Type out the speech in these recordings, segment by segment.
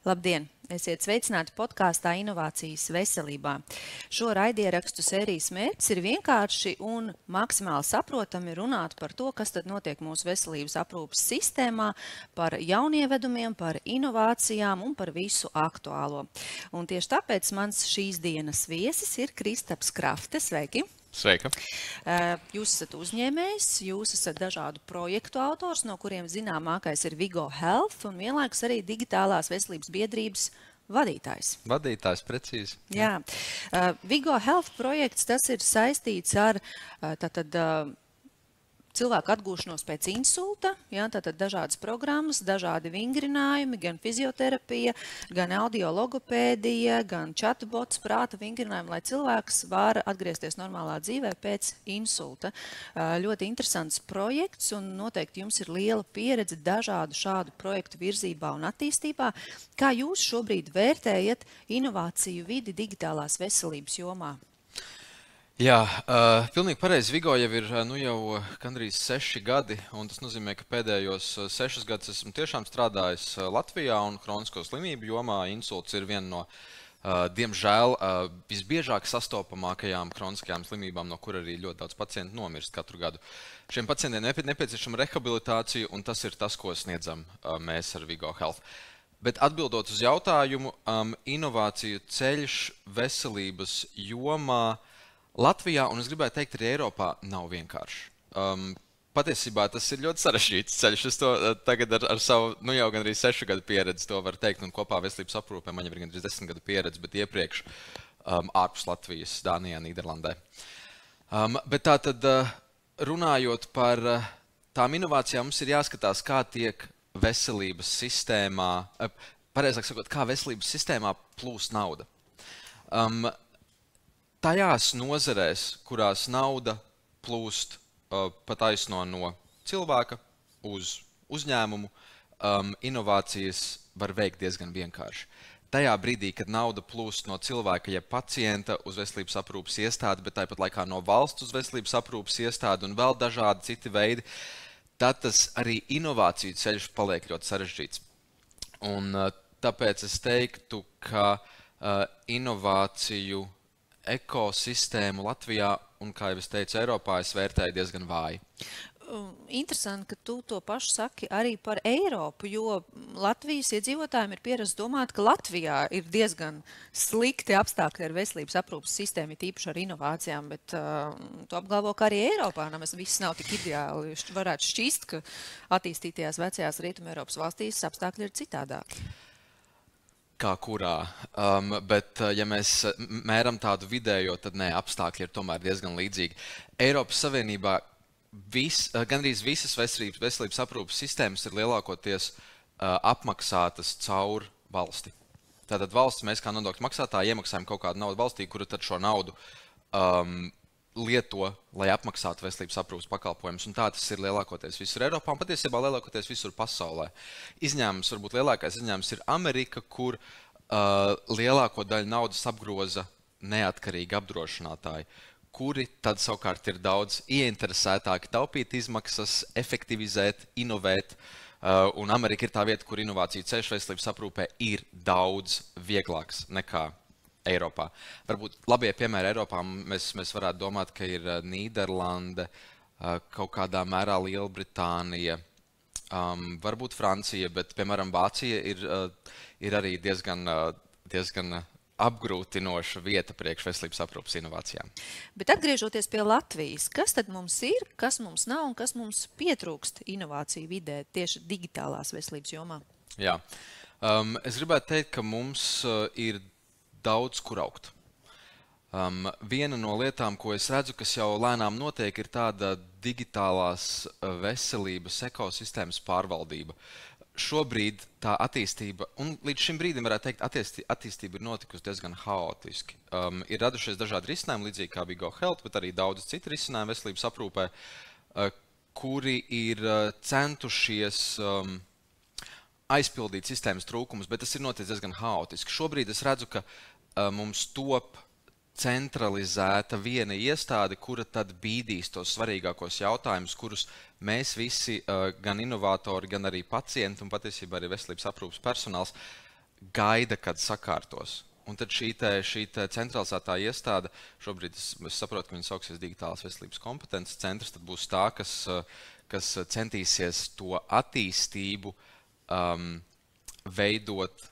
Labdien! Esiet sveicināti podkāstā Inovācijas veselībā. Šo raidierakstu sērijas mērķis ir vienkārši un maksimāli saprotami runāt par to, kas tad notiek mūsu veselības aprūpes sistēmā, par jaunievedumiem, par inovācijām un par visu aktuālo. Un tieši tāpēc mans šīs dienas viesis ir Kristaps Krafte. Sveiki! Sveika! Jūs esat uzņēmējs, jūs esat dažādu projektu autors, no kuriem zināmākais ir Vigo Health un vienlaikus arī digitālās veselības biedrības vadītājs. Vadītājs, precīzi. Jā. Vigo Health projekts, tas ir saistīts ar cilvēku atgūšanos pēc insulta, tātad dažādas programmas, dažādi vingrinājumi, gan fizioterapija, gan audiologopēdija, gan chatbots, prāta vingrinājumi, lai cilvēks var atgriezties normālā dzīvē pēc insulta. Ļoti interesants projekts un noteikti jums ir liela pieredze dažādu šādu projektu virzībā un attīstībā. Kā jūs šobrīd vērtējat inovāciju vidi digitālās veselības jomā? Jā, pilnīgi pareizi. Vigo jau ir jau gandrīz 6 gadi, un tas nozīmē, ka pēdējos 6 gadus esmu tiešām strādājis Latvijā un kronisko slimību jomā. Insults ir viena no, diemžēl, visbiežāk sastopamākajām kroniskajām slimībām, no kur arī ļoti daudz pacientu nomirst katru gadu. Šiem pacientiem nepieciešama rehabilitācija, un tas ir tas, ko sniedzam mēs ar Vigo Health. Bet atbildot uz jautājumu, inovāciju ceļš veselības jomā Latvijā, un es gribētu teikt, arī Eiropā nav vienkārši. Patiesībā tas ir ļoti sarežģīts ceļš. Es to tagad ar savu, jau gan arī 6 gadu pieredzi to varu teikt, un kopā veselības aprūpē man jau ir gan 10 gadu pieredzi, bet iepriekš ārpus Latvijas, Dānijā, Nīderlandē. Bet tātad, runājot par tām inovācijām, mums ir jāskatās, kā tiek veselības sistēmā, pareizāk sakot, kā veselības sistēmā plūst nauda. Tajās nozarēs, kurās nauda plūst pa taisno no cilvēka uz uzņēmumu, inovācijas var veikt diezgan vienkārši. Tajā brīdī, kad nauda plūst no cilvēka, ja pacienta uz veselības aprūpes iestādi, bet tāpat laikā no valsts uz veselības aprūpes iestādi un vēl dažādi citi veidi, tad tas arī inovāciju ceļš paliek ļoti sarežģīts. Un tāpēc es teiktu, ka inovāciju ekosistēmu Latvijā un, kā jau es teicu, Eiropā es vērtēju diezgan vāji. Interesanti, ka tu to pašu saki arī par Eiropu, jo Latvijas iedzīvotājiem ir pierasts domāt, ka Latvijā ir diezgan slikti apstākļi ar veselības aprūpas sistēmu, tīpaši ar inovācijām, bet tu apgalvo, ka arī Eiropā viss nav tik ideāli. Varētu šķist, ka attīstītajās vecajās Rietumē Eiropas valstīs apstākļi ir citādāki. Kā kurā, bet ja mēs mēram tādu vidējo, tad nē, apstākļi ir tomēr diezgan līdzīgi. Eiropas Savienībā gandrīz visas veselības aprūpes sistēmas ir lielākoties apmaksātas caur valsti. Tātad valsts, mēs kā nodokļu maksātāji iemaksājam kaut kādu naudu valstī, kura tad šo naudu lieto, lai apmaksātu veselības aprūpes pakalpojumus. Un tā tas ir lielākoties visur Eiropā un patiesībā lielākoties visur pasaulē. Izņēmums, varbūt lielākais izņēmums ir Amerika, kur lielāko daļu naudas apgroza neatkarīgi apdrošinātāji, kuri tad savukārt ir daudz ieinteresētāki taupīt izmaksas, efektivizēt, inovēt. Un Amerika ir tā vieta, kur inovāciju ceļš veselības aprūpē ir daudz vieglāks nekā Eiropā. Varbūt labie piemēri Eiropā mēs varētu domāt, ka ir Nīderlande, kaut kādā mērā Lielbritānija, varbūt Francija, bet, piemēram, Vācija ir arī diezgan apgrūtinoša vieta priekš veselības aprūpes inovācijām. Bet atgriežoties pie Latvijas, kas tad mums ir, kas mums nav un kas mums pietrūkst inovāciju vidē tieši digitālās veselības jomā? Jā. Es gribētu teikt, ka mums ir daudz, kur augt. Viena no lietām, ko es redzu, kas jau lēnām notiek, ir tāda digitālās veselības ekosistēmas pārvaldība. Šobrīd tā attīstība, un līdz šim brīdim varētu teikt, attīstība ir notikusi diezgan haotiski. Ir radušies dažādi risinājumi, līdzīgi kā Vigo Health, bet arī daudz citu risinājumu veselības aprūpē, kuri ir centušies aizpildīt sistēmas trūkumus, bet tas ir noticis diezgan haotiski. Šobrīd es redzu, ka mums top centralizēta viena iestāde, kura tad bīdīs tos svarīgākos jautājumus, kurus mēs visi, gan inovatori, gan arī pacienti un patiesībā arī veselības aprūpes personāls, gaida, kad sakārtos. Un tad šī centralizētā iestāde, šobrīd es saprotu, ka viņi sauksies Digitālās veselības kompetences centrs, tad būs tā, kas centīsies to attīstību veidot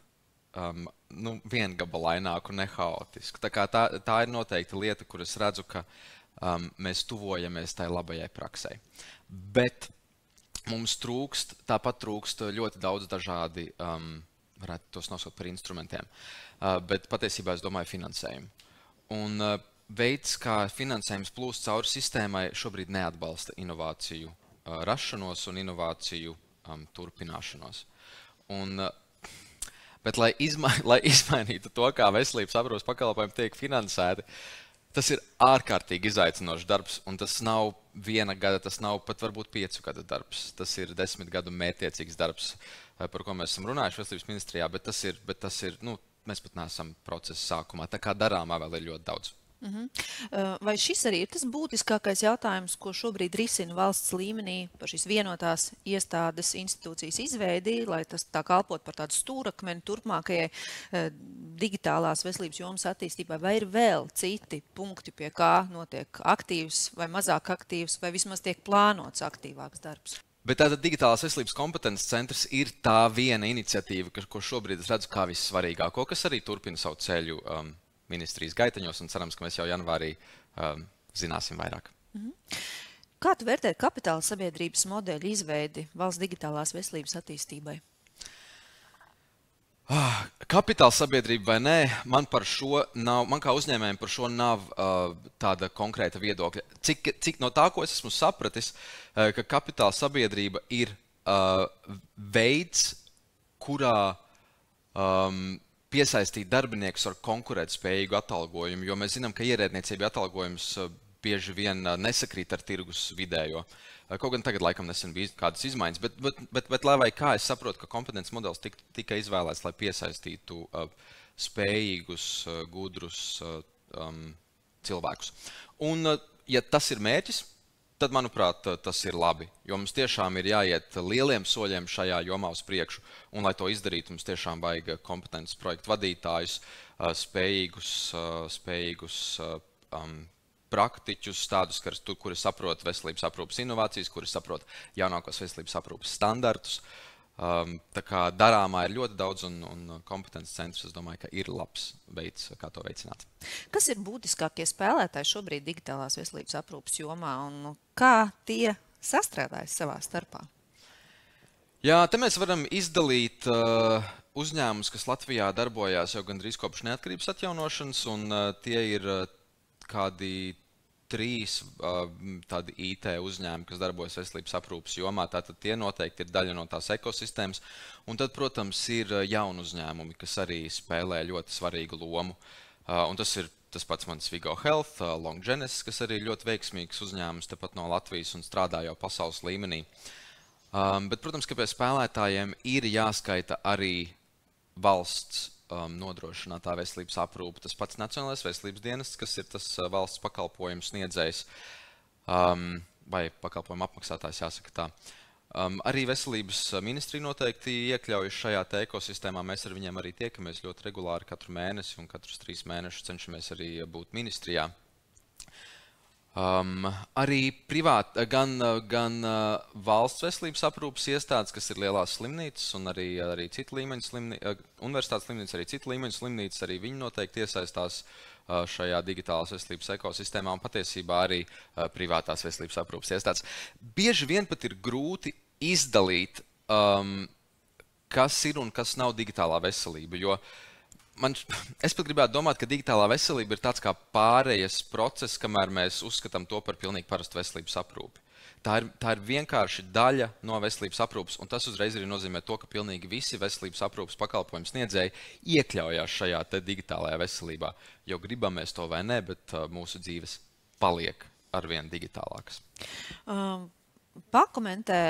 viengabalaināku, nehaotisku. Tā ir noteikti lieta, kur es redzu, ka mēs tuvojamies tai labajai praksei. Bet mums tāpat trūkst ļoti daudz dažādi, varētu tos nosaukt par instrumentiem, bet patiesībā es domāju finansējumu. Un veids, kā finansējums plūst cauri sistēmai, šobrīd neatbalsta inovāciju rašanos un inovāciju turpināšanos. Bet, lai izmainītu to, kā veselības aprūpes pakalpojumi tiek finansēti, tas ir ārkārtīgi izaicinošs darbs, un tas nav 1 gada, tas nav pat varbūt 5 gadu darbs. Tas ir 10 gadu mērķtiecīgs darbs, par ko mēs esam runājuši veselības ministrijā, bet tas ir, mēs pat neesam procesa sākumā, tā kā darāmā vēl ir ļoti daudz. Vai šis arī ir tas būtiskākais jautājums, ko šobrīd risina valsts līmenī par šīs vienotās iestādes institūcijas izveidi, lai tas tā kalpot par tādu stūrakmeni turpmākajai digitālās veselības jomas attīstībai, vai ir vēl citi punkti, pie kā notiek aktīvs vai mazāk aktīvs, vai vismaz tiek plānots aktīvāks darbs? Bet tātad Digitālās veselības kompetences centrs ir tā viena iniciatīva, ko šobrīd es redzu kā vissvarīgāko, kas arī turpina savu ceļu ministrijas gaiteņos, un cerams, ka mēs jau janvārī zināsim vairāk. Kā tu vērtē kapitāla sabiedrības modeļu izveidi valsts digitālās veselības attīstībai? Kapitāla sabiedrība vai nē, man kā uzņēmējiem par šo nav tāda konkrēta viedokļa. Cik no tā, ko es esmu sapratis, ka kapitāla sabiedrība ir veids, kurā piesaistīt darbiniekus ar konkurētspējīgu atalgojumu, jo mēs zinām, ka ierēdniecība atalgojums bieži vien nesakrīt ar tirgus vidējo. Kaut gan tagad laikam nesen bija kādas izmaiņas, bet lai vai kā, es saprotu, ka kompetences modelis tika izvēlēts, lai piesaistītu spējīgus, gudrus cilvēkus. Un, ja tas ir mērķis, tad, manuprāt, tas ir labi, jo mums tiešām ir jāiet lieliem soļiem šajā jomā uz priekšu, un, lai to izdarītu, mums tiešām vajag kompetences projektu vadītājus, spējīgus praktiķus, tādus, kuri saprot veselības aprūpes inovācijas, kuri saprot jaunākos veselības aprūpes standartus. Tā kā darāmā ir ļoti daudz, un kompetences centrs, es domāju, ka ir labs veids, kā to veicināt. Kas ir būtiskākie spēlētāji šobrīd digitālās veselības aprūpes jomā, un kā tie sastrādājas savā starpā? Jā, te mēs varam izdalīt uzņēmumus, kas Latvijā darbojās jau gandrīz kopš neatkarības atjaunošanas, un tie ir kādi 3 tādi IT uzņēmumi, kas darbojas veselības aprūpes jomā. Tātad tie noteikti ir daļa no tās ekosistēmas. Un tad, protams, ir jauni uzņēmumi, kas arī spēlē ļoti svarīgu lomu. Un tas ir tas pats mans Vigo Health, Longgenes, kas arī ir ļoti veiksmīgs uzņēmums tepat no Latvijas un strādā jau pasaules līmenī. Bet, protams, ka pie spēlētājiem ir jāskaita arī valsts nodrošinātā veselības aprūpe, tas pats Nacionālais veselības dienests, kas ir tas valsts pakalpojumu sniedzējs vai pakalpojumu apmaksātājs, jāsaka tā. Arī veselības ministrija noteikti iekļaujas šajā ekosistēmā. Mēs ar viņiem arī tiekamies ļoti regulāri katru mēnesi, un katrus 3 mēnešus cenšamies arī būt ministrijā. Arī gan valsts veselības aprūpes iestādes, kas ir lielās slimnīcas, un arī citu līmeņu universitātes slimnīcas, arī citu līmeņu slimnīcas, arī viņi noteikti iesaistās šajā digitālās veselības ekosistēmā, un patiesībā arī privātās veselības aprūpes iestādes. Bieži vien pat ir grūti izdalīt, kas ir un kas nav digitālā veselība, jo es pat gribētu domāt, ka digitālā veselība ir tāds kā pārējas process, kamēr mēs uzskatām to par pilnīgi parastu veselības aprūpi. Tā ir vienkārši daļa no veselības aprūpes, un tas uzreiz arī nozīmē to, ka pilnīgi visi veselības aprūpes pakalpojumu sniedzēji iekļaujās šajā digitālajā veselībā. Jo gribam mēs to vai ne, bet mūsu dzīves paliek arvien digitālākas. Pakomentē,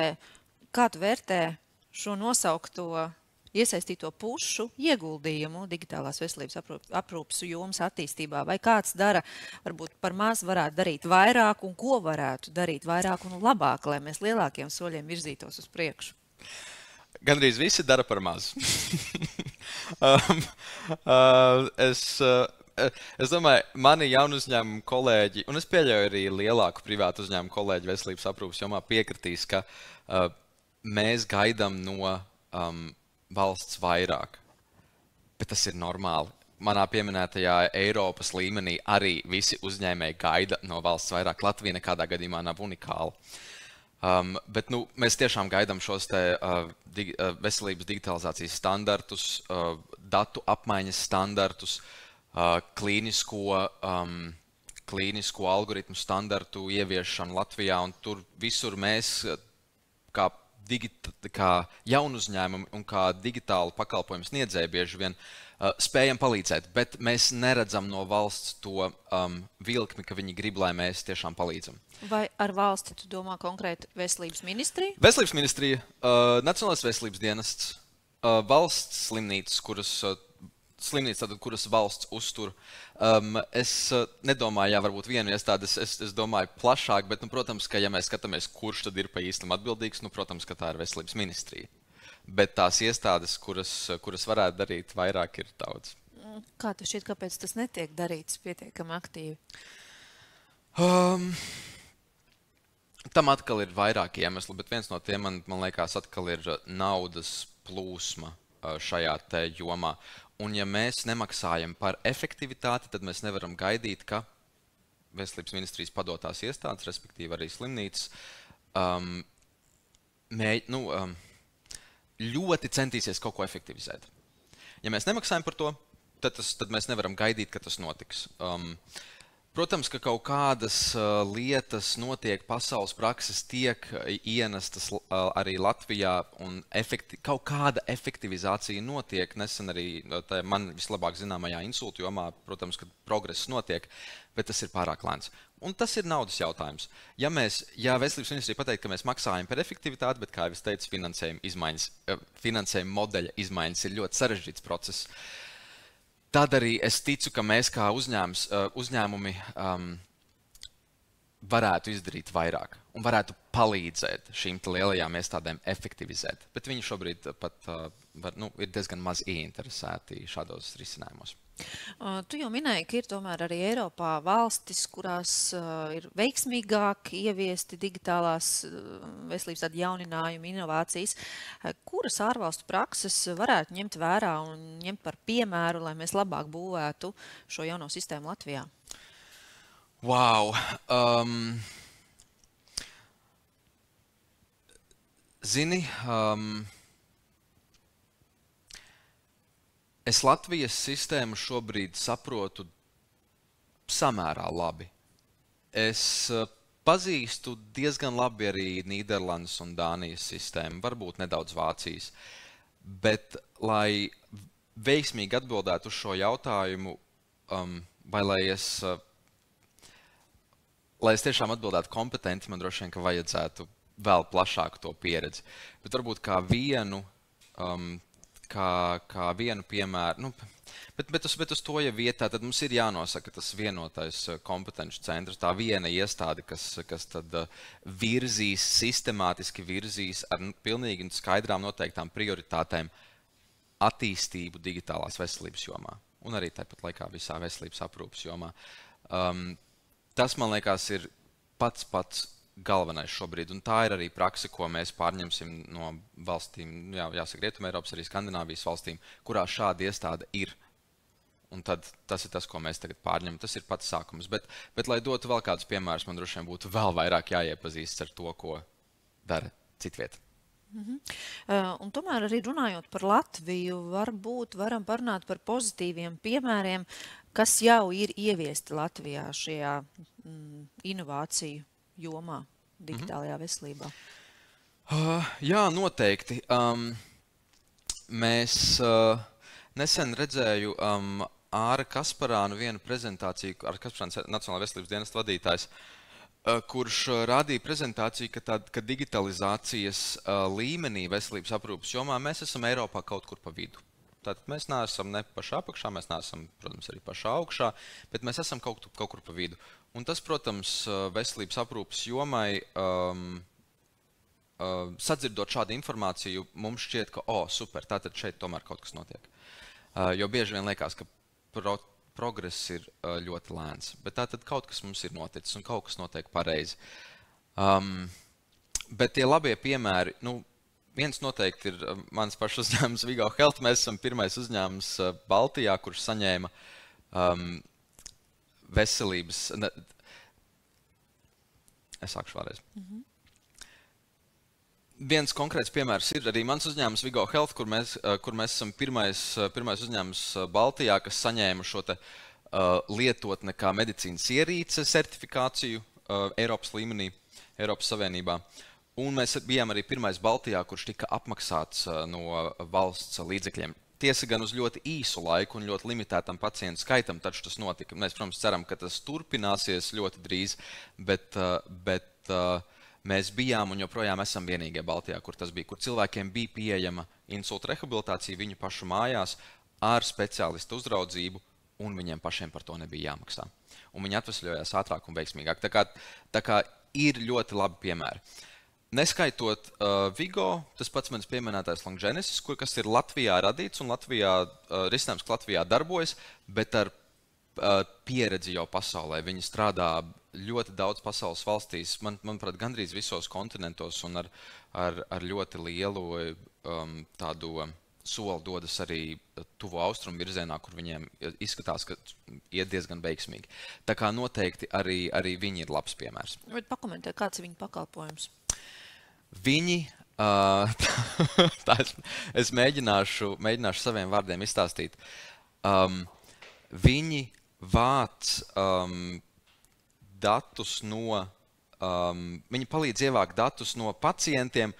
kā tu vērtē šo nosaukto iesaistīto pušu ieguldījumu digitālās veselības aprūpes jomas attīstībā, vai kāds dara, varbūt par maz varētu darīt vairāk, un ko varētu darīt vairāk un labāk, lai mēs lielākiem soļiem virzītos uz priekšu? Gandrīz visi dara par maz. Um, es domāju, mani jaunu uzņēmumu kolēģi, un es pieļauju arī lielāku privātu uzņēmumu kolēģi veselības aprūpas jomā piekritīs, ka mēs gaidām no valsts vairāk. Bet tas ir normāli. Manā pieminētajā Eiropas līmenī arī visi uzņēmēji gaida no valsts vairāk. Latvija nekādā gadījumā nav unikāla. Bet mēs tiešām gaidām šos veselības digitalizācijas standartus, datu apmaiņas standartus, klīnisko algoritmu standartu ieviešanu Latvijā. Un tur visur mēs, kā jaunu uzņēmumu un kā digitālu pakalpojumu sniedzēju, bieži vien spējam palīdzēt, bet mēs neredzam no valsts to vilkmi, ka viņi grib, lai mēs tiešām palīdzam. Vai ar valsti tu domā konkrēti veselības ministriju? Veselības ministrija, Nacionālais veselības dienests, valsts slimnīcas, kuras valsts uztur. Es nedomāju, varbūt vienu iestādi, es domāju plašāk, bet, protams, ka ja mēs skatāmies, kurš tad ir pa īstam atbildīgs, protams, ka tā ir veselības ministrija. Bet tās iestādes, kuras varētu darīt vairāk, ir daudz. Kā tev šķiet, kāpēc tas netiek darīts pietiekami aktīvi? Tam atkal ir vairāki iemesli, bet viens no tiem, man liekas, atkal ir naudas plūsma šajā te jomā. Un ja mēs nemaksājam par efektivitāti, tad mēs nevaram gaidīt, ka veselības ministrijas padotās iestādes, respektīvi arī slimnīcas, ļoti centīsies kaut ko efektivizēt. Ja mēs nemaksājam par to, tad mēs nevaram gaidīt, ka tas notiks. Protams, ka kaut kādas lietas notiek, pasaules prakses tiek ienestas arī Latvijā, un kaut kāda efektivizācija notiek. Nesen arī man vislabāk zināmajā insultu jomā, protams, ka progress notiek, bet tas ir pārāk lēns. Un tas ir naudas jautājums. Ja veselības ministrija pateikt, ka mēs maksājam par efektivitāti, bet, kā jau es teicu, finansējuma modeļa izmaiņas ir ļoti sarežģīts process, tad arī es ticu, ka mēs kā uzņēmumi varētu izdarīt vairāk un varētu palīdzēt šīm lielajām iestādēm efektivizēt. Bet viņi šobrīd pat ir diezgan maz ieinteresēti šādos risinājumos. Tu jau minēji, ka ir tomēr arī Eiropā valstis, kurās ir veiksmīgāk ieviesti digitālās veselības jauninājumi, inovācijas. Kuras ārvalstu prakses varētu ņemt vērā un ņemt par piemēru, lai mēs labāk būvētu šo jauno sistēmu Latvijā? Wow! Zini, es Latvijas sistēmu šobrīd saprotu samērā labi. Es pazīstu diezgan labi arī Nīderlandes un Dānijas sistēmu, varbūt nedaudz Vācijas. Bet, lai veiksmīgi atbildētu uz šo jautājumu, vai lai es tiešām atbildētu kompetenti, man droši vien, ka vajadzētu vēl plašāku to pieredzi. Bet varbūt kā vienu piemēru, bet uz to ja vietā, tad mums ir jānosaka tas vienotais kompetenci centrs, tā viena iestāde, kas tad sistemātiski virzīs ar pilnīgi skaidrām noteiktām prioritātēm attīstību digitālās veselības jomā un arī tāpat laikā visā veselības aprūpas jomā. Tas, man liekas, ir pats galvenais šobrīd, un tā ir arī prakse, ko mēs pārņemsim no valstīm, jāsaka, Rietumē Eiropas, arī Skandināvijas valstīm, kurā šāda iestāde ir. Un tad tas ir tas, ko mēs tagad pārņemam. Tas ir pats sākums. Bet lai dotu vēl kādus piemērus, man droši vien būtu vēl vairāk jāiepazīstas ar to, ko dara citvieta. Un tomēr arī runājot par Latviju, varbūt varam parunāt par pozitīviem piemēriem, kas jau ir ieviesti Latvijā šajā inovāciju jomā, digitālajā veselībā. Jā, noteikti. Mēs nesen redzēju Āra Kasparānu vienu prezentāciju, Āra Kasparāns Nacionālā veselības dienesta vadītājs, kurš rādīja prezentāciju, ka digitalizācijas līmenī veselības aprūpas jomā mēs esam Eiropā kaut kur pa vidu. Tātad mēs neesam ne pašā apakšā, mēs neesam, protams, arī pašā augšā, bet mēs esam kaut kur pa vidu. Un tas, protams, veselības aprūpas jomai, sadzirdot šādu informāciju, mums šķiet, ka, super, tātad šeit tomēr kaut kas notiek. Jo bieži vien liekas, ka progress ir ļoti lēns. Bet tātad kaut kas mums ir noticis un kaut kas notiek pareizi. Bet tie labie piemēri, viens noteikti ir mans pašs uzņēmums Vigo Health. Mēs esam pirmais uzņēmums Baltijā, kurš saņēma veselības... Es sākšu vēlreiz. Viens konkrēts piemērs ir arī mans uzņēmums Vigo Health, kur mēs esam pirmais uzņēmums Baltijā, kas saņēma šo te lietotne kā medicīnas ierīce certifikāciju Eiropas līmenī, Eiropas Savienībā. Un mēs bijām arī pirmais Baltijā, kurš tika apmaksāts no valsts līdzekļiem. Tiesa gan uz ļoti īsu laiku un ļoti limitētam pacientu skaitam, taču tas notika. Mēs, protams, ceram, ka tas turpināsies ļoti drīz, bet mēs bijām un joprojām esam vienīgie Baltijā, kur tas bija, kur cilvēkiem bija pieejama insulta rehabilitācija viņu pašu mājās ar speciālistu uzraudzību, un viņiem pašiem par to nebija jāmaksā. Un viņi atvesļojās ātrāk un veiksmīgāk. Tā kā ir ļoti labi piemēri. Neskaitot Vigo, tas pats mans pieminētais Longgenesis, kas ir Latvijā radīts un risinājums, ka Latvijā darbojas, bet ar pieredzi jau pasaulē. Viņi strādā ļoti daudz pasaules valstīs, manuprāt, gandrīz visos kontinentos un ar ļoti lielu tādu soli dodas arī tuvo austrumu virzienā, kur viņiem izskatās, ka iet diezgan veiksmīgi. Tā kā noteikti arī viņi ir labs piemērs. Bet pakomentē, kāds ir viņu pakalpojums? Viņi, es mēģināšu saviem vārdiem izstāstīt. Viņi vāc datus viņi palīdz ievākt datus no pacientiem,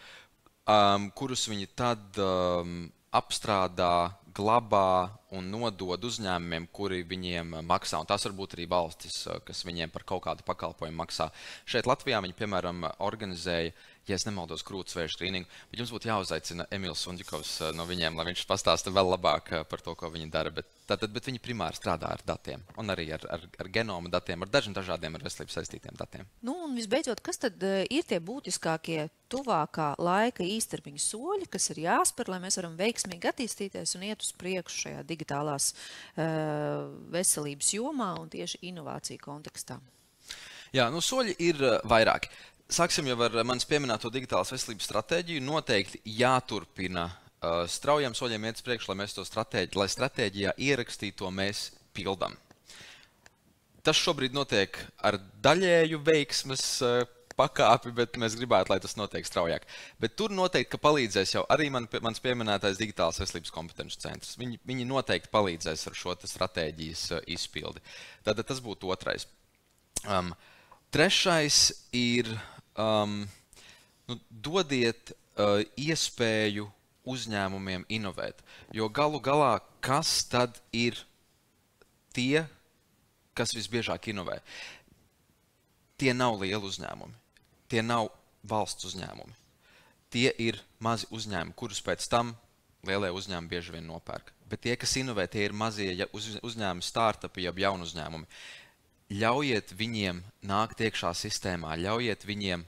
kurus viņi tad apstrādā, glabā un nodod uzņēmumiem, kuri viņiem maksā. Un tās var būt arī valstis, kas viņiem par kaut kādu pakalpojumu maksā. Šeit Latvijā viņi, piemēram, organizēja, ja es nemaldos, krūtsvēju skrīningu, bet jums būtu jāuzaicina Emīls Undjukovs no viņiem, lai viņš pastāsta vēl labāk par to, ko viņi dara. Bet viņi primāri strādā ar datiem un arī ar genoma datiem, ar dažādiem ar veselības saistītiem datiem. Un visbeidzot, kas tad ir tie būtiskākie tuvākā laika īstermiņa soļi, kas ir jāspēr, lai mēs varam veiksmīgi attīstīties un iet uz priekšu šajā digitālās veselības jomā un tieši inovāciju kontekstā? Jā, soļi ir vairāki. Sāksim jau ar manis pieminēto digitālās veselības stratēģiju. Noteikti jāturpina straujiem soļiem iet uz priekšu, lai mēs to stratēģijā ierakstīto mēs pildam. Tas šobrīd notiek ar daļēju veiksmes pakāpi, bet mēs gribētu, lai tas notiek straujāk. Bet tur noteikti, ka palīdzēs jau arī mans pieminētais digitālās veselības kompetences centrs. Viņi noteikti palīdzēs ar šo stratēģijas izpildi. Tad tas būtu otrais. Trešais ir dodiet iespēju uzņēmumiem inovēt. Jo galu galā, kas tad ir tie, kas visbiežāk inovē? Tie nav lieli uzņēmumi. Tie nav valsts uzņēmumi. Tie ir mazi uzņēmumi, kurus pēc tam lielie uzņēmumi bieži vien nopērk. Bet tie, kas inovē, tie ir mazie uzņēmumi, startupi, jeb jaunu uzņēmumi. Ļaujiet viņiem nākt iekšā sistēmā, ļaujiet viņiem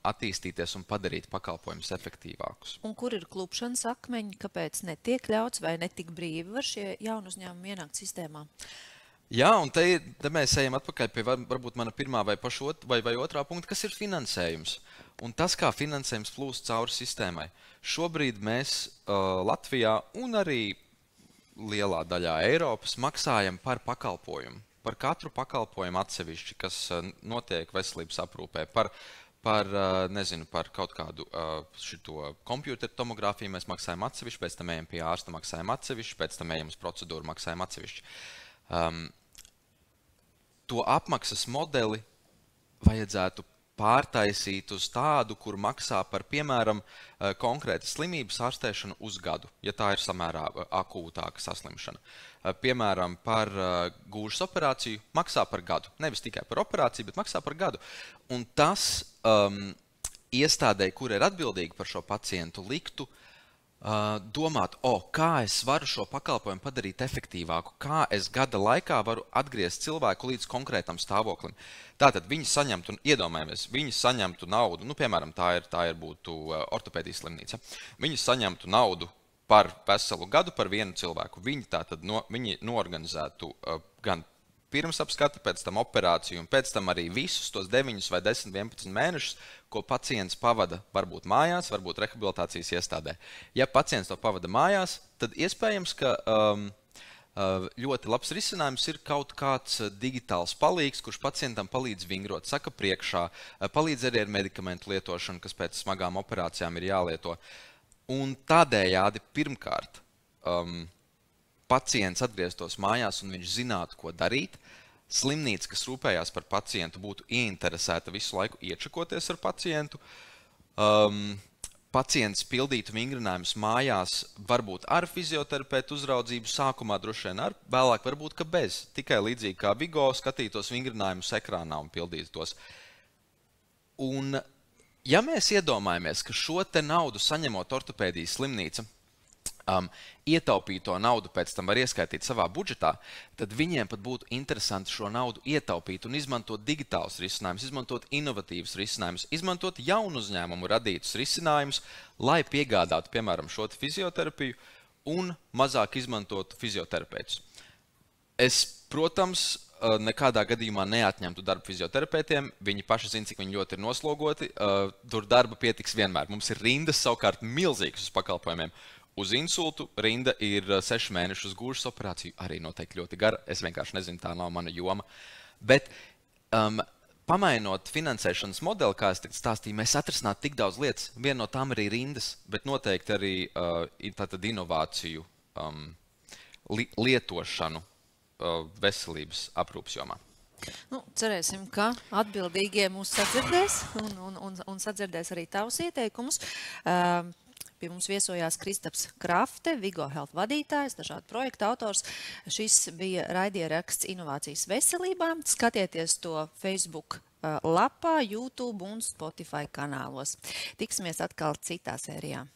attīstīties un padarīt pakalpojumus efektīvākus. Un kur ir klupšanas akmeņi, kāpēc netiek ļauts vai netik brīvi var šie jaunu uzņēmumi ienākt sistēmā? Jā, un te mēs ejam atpakaļ pie varbūt mana pirmā vai otrā punkta, kas ir finansējums. Un tas, kā finansējums plūst cauri sistēmai. Šobrīd mēs Latvijā un arī lielā daļā Eiropas maksājam par pakalpojumu. Par katru pakalpojumu atsevišķi, kas notiek veselības aprūpē, par kaut kādu šito kompjūteru tomogrāfiju mēs maksājam atsevišķi, pēc tam ejam pie ārsta maksājam atsevišķi, pēc tam ejam uz procedūru maksājam atsevišķi. To apmaksas modeli vajadzētu pārtaisīt uz tādu, kur maksā par, piemēram, konkrētas slimības ārstēšanu uz gadu, ja tā ir samērā akūtāka saslimšana. Piemēram, par gūžas operāciju maksā par gadu. Nevis tikai par operāciju, bet maksā par gadu. Un tas iestādēji, kur ir atbildīgi par šo pacientu, liktu domāt, kā es varu šo pakalpojumu padarīt efektīvāku, kā es gada laikā varu atgriezt cilvēku līdz konkrētam stāvoklim. Tātad viņi saņemtu, un iedomājamies, viņi saņemtu naudu, piemēram, tā ir būtu ortopēdijas slimnīca. Viņi saņemtu naudu par veselu gadu par vienu cilvēku. Viņi tātad viņi noorganizētu gan pirmsapskati, pēc tam operāciju un pēc tam arī visus tos 9 vai 10, 11 mēnešus, ko pacients pavada varbūt mājās, varbūt rehabilitācijas iestādē. Ja pacients to pavada mājās, tad iespējams, ka ļoti labs risinājums ir kaut kāds digitāls palīgs, kurš pacientam palīdz vingrot, saka priekšā, palīdz arī ar medikamentu lietošanu, kas pēc smagām operācijām ir jālieto. Un tādējādi pirmkārt pacients atgrieztos mājās un viņš zinātu, ko darīt. Slimnīca, kas rūpējās par pacientu, būtu ieinteresēta visu laiku iečakoties ar pacientu. Pacients pildītu vingrinājumus mājās, varbūt ar fizioterapeitu uzraudzību, sākumā droši vien ar, vēlāk varbūt, ka bez. Tikai līdzīgi kā Vigo skatītos vingrinājumus ekrānā un pildītu tos. Un ja mēs iedomājamies, ka šo te naudu saņemot ortopēdijas slimnīca, ietaupīto naudu pēc tam var ieskaitīt savā budžetā, tad viņiem pat būtu interesanti šo naudu ietaupīt un izmantot digitālus risinājumus, izmantot inovatīvus risinājumus, izmantot jaunu uzņēmumu radītus risinājumus, lai piegādātu, piemēram, šo fizioterapiju un mazāk izmantotu fizioterapeitus. Es, protams, nekādā gadījumā neatņemtu darbu fizioterapeitiem. Viņi paši zina, cik viņi ļoti ir noslogoti. Tur darba pietiks vienmēr. Mums ir rindas savukārt milzīgas uz pakalpojumiem. Uz insultu rinda ir 6 mēnešus, uz gūžas operāciju arī noteikti ļoti gara. Es vienkārši nezinu, tā nav mana joma. Bet pamainot finansēšanas modeli, kā es stāstīju, mēs atrisinātu tik daudz lietas. Viena no tām arī rindas, bet noteikti arī tātad inovāciju lietošanu veselības aprūpes jomā. Nu, cerēsim, ka atbildīgie mūs sadzirdēs un sadzirdēs arī tavus ieteikumus. Pie mums viesojās Kristaps Krafte, Vigo Health vadītājs, dažādu projektu autors. Šis bija raidieraksts Inovācijas veselībā. Skatieties to Facebook lapā, YouTube un Spotify kanālos. Tiksimies atkal citā sērijā.